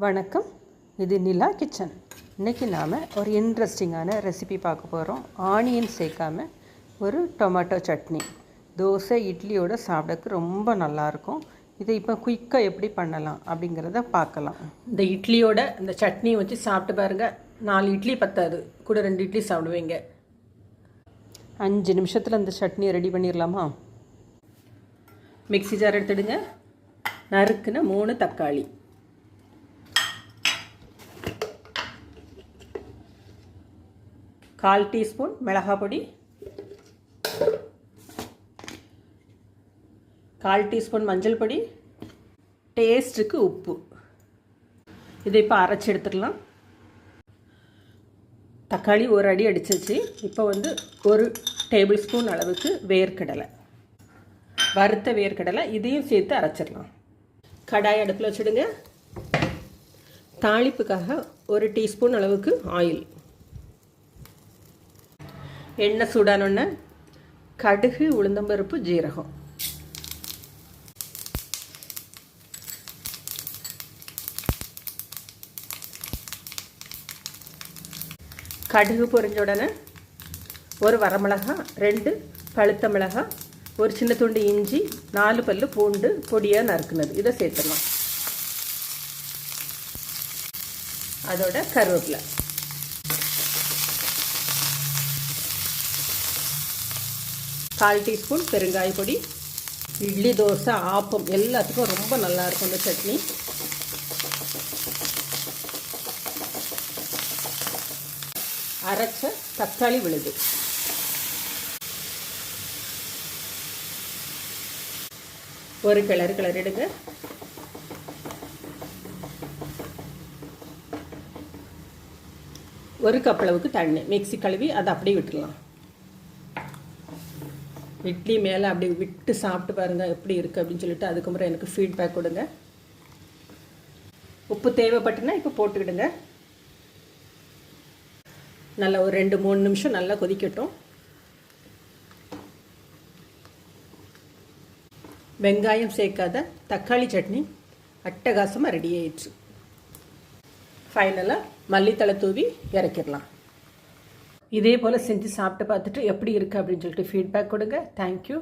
வணக்கம், இது நிலா கிச்சன். இன்றைக்கி நாம் ஒரு இன்ட்ரெஸ்டிங்கான ரெசிபி பார்க்க போகிறோம். ஆனியன் சேர்க்காம ஒரு டொமேட்டோ சட்னி தோசை இட்லியோடு சாப்பிடக்கு ரொம்ப நல்லாயிருக்கும். இதை இப்போ குயிக்காக எப்படி பண்ணலாம் அப்படிங்கிறத பார்க்கலாம். இந்த இட்லியோட இந்த சட்னி வச்சு சாப்பிட்டு பாருங்கள். 4 இட்லி பத்தாது, கூட 2 இட்லி சாப்பிடுவீங்க. 5 நிமிஷத்தில் இந்த சட்னியை ரெடி பண்ணிடலாமா? Mixie jar எடுத்துடுங்க. நறுக்குன 3 தக்காளி, கால் டீஸ்பூன் மிளகாய் பொடி, 1/4 டீஸ்பூன் மஞ்சள் பொடி, டேஸ்ட்டுக்கு உப்பு. இதை இப்போ அரைச்சி எடுத்துடலாம். தக்காளி ஒரு அடி அடிச்சிச்சு. இப்போ 1 டேபிள் ஸ்பூன் அளவுக்கு வேர்க்கடலை, வறுத்த வேர்க்கடலை, இதையும் சேர்த்து அரைச்சிடலாம். கடாய் அடுப்பில் வச்சுடுங்க. தாளிப்புக்காக 1 டீஸ்பூன் அளவுக்கு ஆயில். எண்ணெய் சூடானோன்னு கடுகு, உளுந்தம்பருப்பு, ஜீரகம், கடுகு பொரிஞ்ச உடனே 1 வரமிளகாய், 2 பழுத்த மிளகாய், ஒரு சின்ன துண்டு இஞ்சி, 4 பல்லு பூண்டு பொடியாக நறுக்குனது, இதை சேர்த்துடலாம். அதோட கருவேப்பிலை, கால் டீஸ்பூன் பெருங்காய பொடி. இட்லி, தோசை, ஆப்பம் எல்லாத்துக்கும் ரொம்ப நல்லாயிருக்கும் இந்த சட்னி. அரைச்ச தக்காளி விழுது, ஒரு கிளறிடுங்க. ஒரு கப் அளவுக்கு தண்ணி மிக்ஸி கழுவி அதை அப்படியே விட்டுடலாம். இட்லி மேலே அப்படி விட்டு சாப்பிட்டு பாருங்கள் எப்படி இருக்குது அப்படின்னு சொல்லிட்டு அதுக்கப்புறம் எனக்கு ஃபீட்பேக் கொடுங்க. உப்பு தேவைப்பட்டுனா இப்போ போட்டுக்கிடுங்க. நல்லா ஒரு 2-3 நிமிஷம் நல்லா கொதிக்கட்டும். வெங்காயம் சேர்க்காத தக்காளி சட்னி அட்டகாசமாக ரெடி ஆயிடுச்சு. ஃபைனலாக மல்லித்தழை தூவி இறக்கிடலாம். இதே போல் செஞ்சு சாப்பிட்டு பார்த்துட்டு எப்படி இருக்குது அப்படின்னு சொல்லிட்டு ஃபீட்பேக் கொடுங்க. தேங்க்யூ.